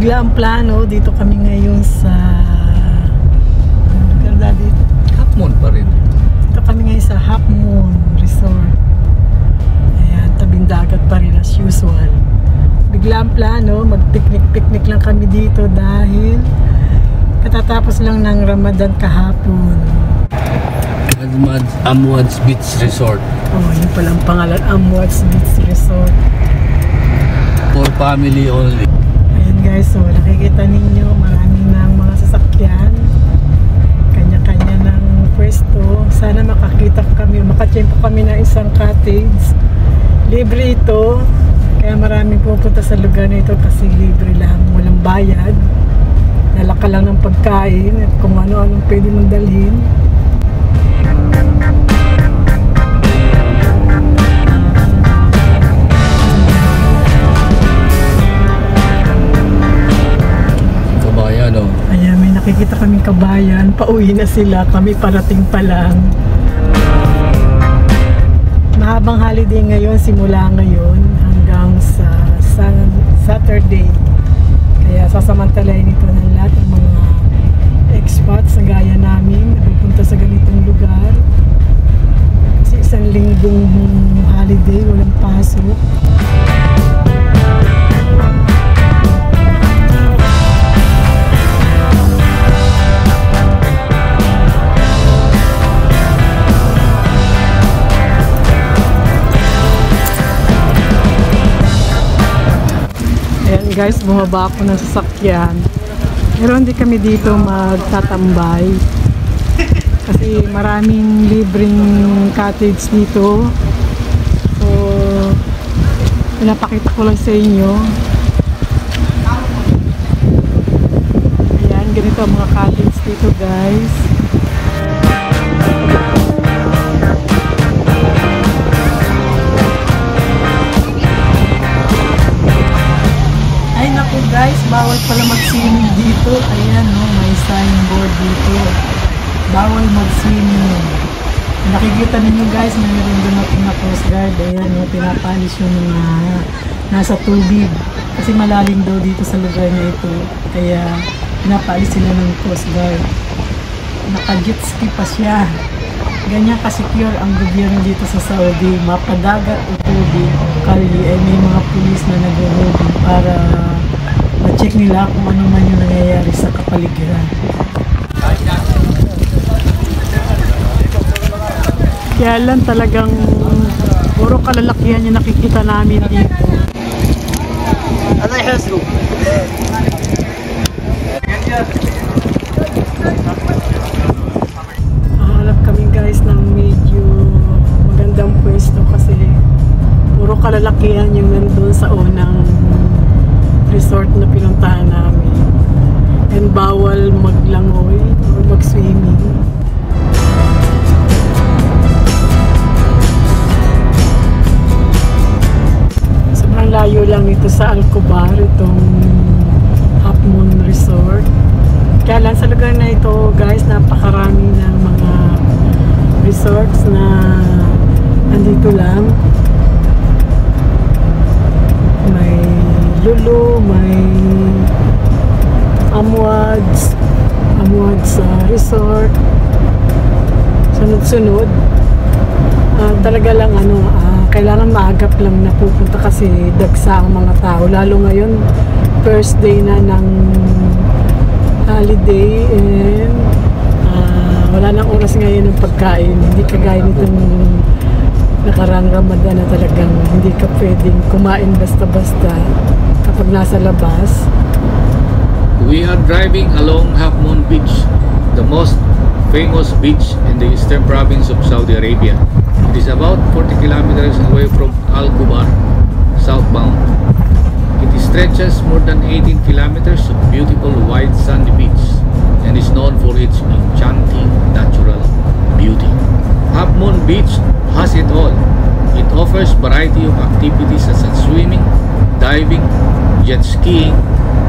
bigla ang plano. Dito kami ngayon sa Half Moon pa rin. Dito kami ngayon sa Half Moon Resort. Ayan, tabing dagat pa rin as usual. Bigla ang plano, mag-picnic lang kami dito dahil katatapos lang ng Ramadan kahapon. Amwad's Beach Resort. Oh, yun pala ang pangalan, Amwad's Beach Resort. For family only. Ayan guys, so nakikita ninyo marami ng mga sasakyan, kanya-kanya ng pwesto. Sana makakita kami, makachempo kami ng isang cottage. Libre ito, kaya maraming pupunta sa lugar na ito kasi libre lang, walang bayad. Dala ka lang ng pagkain at kung ano-anong pwede mong dalhin. Ayan, may nakikita kaming kabayan. Pauwi na sila. Kami parating pa lang. Mahabang holiday ngayon. Simula ngayon hanggang sa Saturday. Kaya sasamantalayin ito ng lahat ng mga expats na gaya namin na pupunta sa ganitong lugar. Kasi isang linggong holiday. Walang pasok. Guys, bumaba ako ng sasakyan. Pero hindi kami dito magtatambay. Kasi maraming libreng cottage dito. So, pinapakita ko lang sa inyo. Ayan, ganito ang mga cottage dito guys. Guys, bawal pala mag-swimming dito. Ayan, no, may signboard dito. Bawal mag-swimming. Nakikita ninyo guys, mayroon dumating na Coast Guard. Ayan, no, pinapalis yung mga nasa tubig. Kasi malalim daw dito sa lugar na ito. Kaya pinapalis sila ng Coast Guard. Naka-jet ski pa siya. Ganyan ka-secure ang gobyerno dito sa Saudi. Mapadagat o tubig. Kali ay may mga pulis na nag-holding para ma-check nila kung ano man yung nangyayari sa kapaligiran. Kaya lang talagang puro kalalakihan yung nakikita namin dito. Hanap kami guys ng medyo magandang pwesto kasi puro kalalakihan yung nandun sa unang resort na pinuntahan namin. And bawal maglangoy or mag-swimming. Sobrang layo lang ito sa Al-Kubar, itong Half Moon Resort. Kaya lang sa lugar na ito guys, napakarami ng mga resorts na andito lang. May Lulu, may Amwad's Resort. Sunod-sunod. Talaga lang kailangan maagap lang na pupunta kasi dagsa ang mga tao. Lalo ngayon, first day na ng holiday and wala nang oras ngayon ng pagkain. Hindi kagaya nitong nakarang Ramadan na talagang hindi ka pwedeng kumain basta-basta kapag nasa labas. We are driving along Half Moon Beach, the most famous beach in the eastern province of Saudi Arabia. It is about 40 kilometers away from Al-Kubar, southbound. It stretches more than 18 kilometers of beautiful wide sandy beach and is known for its enchanting natural beauty. Half Moon Beach has it all. It offers variety of activities such as swimming, diving, jet skiing,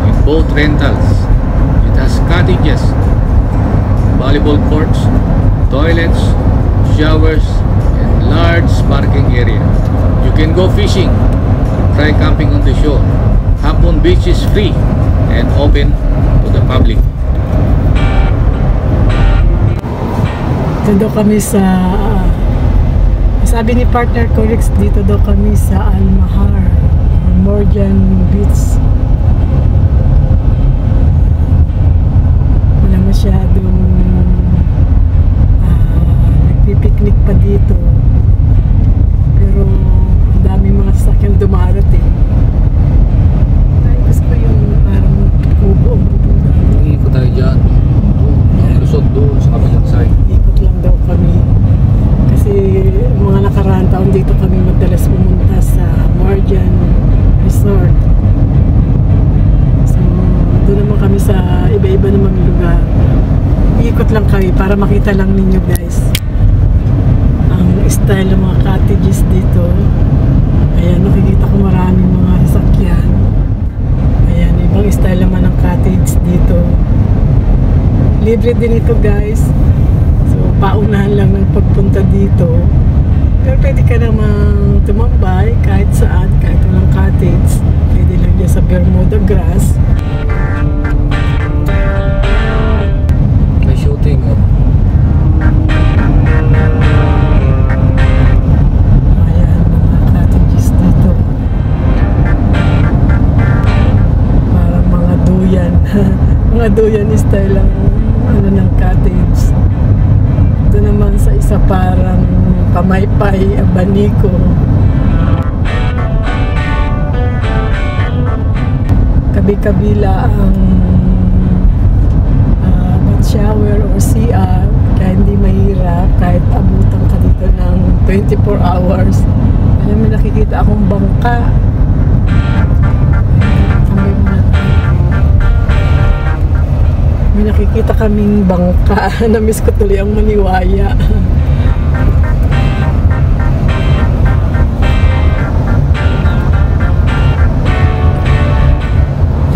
and boat rentals. It has cottages, volleyball courts, toilets, showers, and large parking area. You can go fishing, try camping on the shore. Half Moon Beach is free and open to the public. Dito daw kami sa sabi ni partner ko Rex, dito daw kami sa Al-Mahar Morjan Beach. Wala masyadong nagpipiknik pa dito, pero ang daming mga sasakyan dumarating. Ay, gusto ko yung parang kubo ang bubong dami. Ikot tayo dyan. Lusot doon sa kabilang side. Ikot lang daw kami. Kasi mga nakaraan taon dito kami madalas pumunta sa Morjan Resort. So, doon naman kami sa iba-iba namang lugar. Ikot lang kami para makita lang ninyo guys ang style ng mga cottages dito. Ayan, nakikita ko maraming mga sasakyan. Ayan, ibang style naman ng cottage dito. Libre din ito guys. So, paunahan lang ng pagpunta dito. Pero pwede ka namang tumambay kahit saan, kahit walang cottage. Pwede lang dyan sa Bermuda grass. May shooting, oh. Ayan, mga cottages dito. Parang mga duyan. Mga duyan style lang ano ng cottage. Ito naman sa isa parang pamaypay, abaniko. Kabi-kabila ang bath shower or CR, kaya hindi mahirap kahit abutan ka dito ng 24 hours. Kaya may nakikita akong bangka. Tambay muna tayo. May nakikita kaming bangka. Na-miss ko tuloy ang Maniwaya.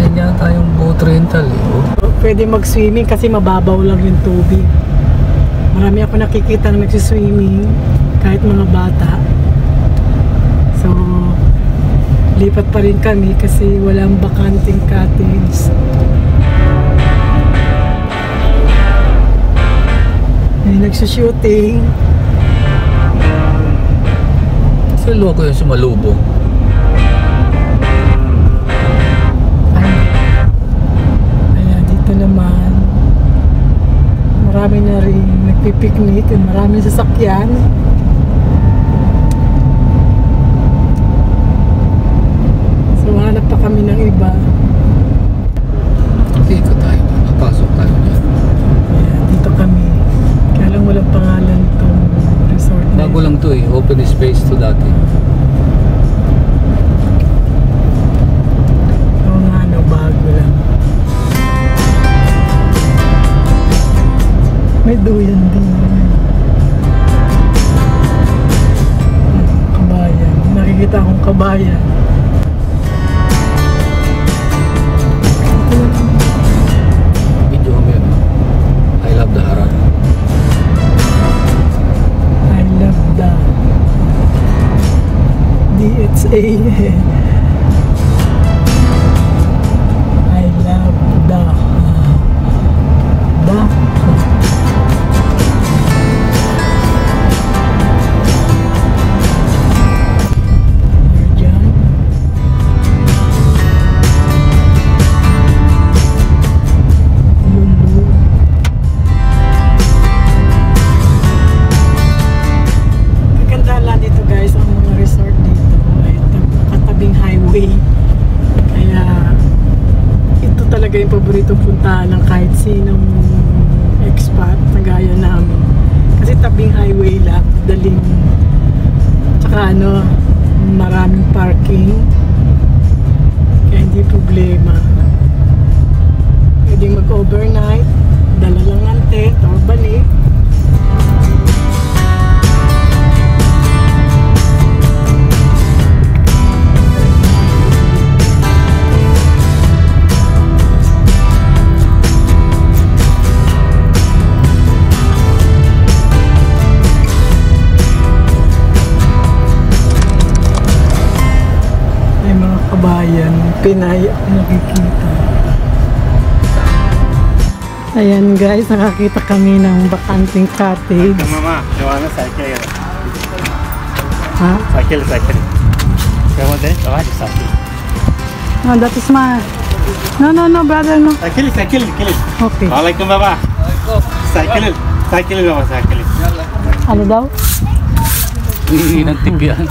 Yan yata yung boat rental, eh. Oh. Pwede mag-swimming kasi mababaw lang yung tubig. Marami ako nakikita na nagsiswimming, kahit mga bata. So, lipat pa rin kami kasi walang bakanting cottage. May nagsushooting. Sa loko yung sumalubong. Ayan, dito naman. Marami na rin nagpipiknik. Maraming sasakyan. So, hanap pa kami ng iba. Ikot tayo. Napasok tayo dyan. Ayan, dito kami. Kaya lang walang pangalan itong resort na Bago lang to, eh. Open space to dati. Oo nga, no, bago lang. May duyan din. Kabayan. Nakikita akong kabayan. Video kami yun. I love the Haran. I love the DHA. I love the Marjan. Lulu. Maganda lang dito guys, ang mga resort dito ay katabing highway. Kaya ito talaga yung paboritong puntahan ng kahit sinong expat na gaya namin. Kasi tabing highway lang, daling, tsaka ano, maraming parking. Kaya hindi problema. Pwedeng mag-overnight, dala lang ang tent o balik. May mga kabayan, Pinay ako nakikita. Ayan guys, nakakita kami ng bakanting cottage. Mama, jawana cycle. Ha? Cycle. Kamu deh, cycle. No, that is my... No, brother, no. Cycle. Okay. Waalaikum baba. Cycle baba, cycle. Ano daw? Hindi ng tip yan.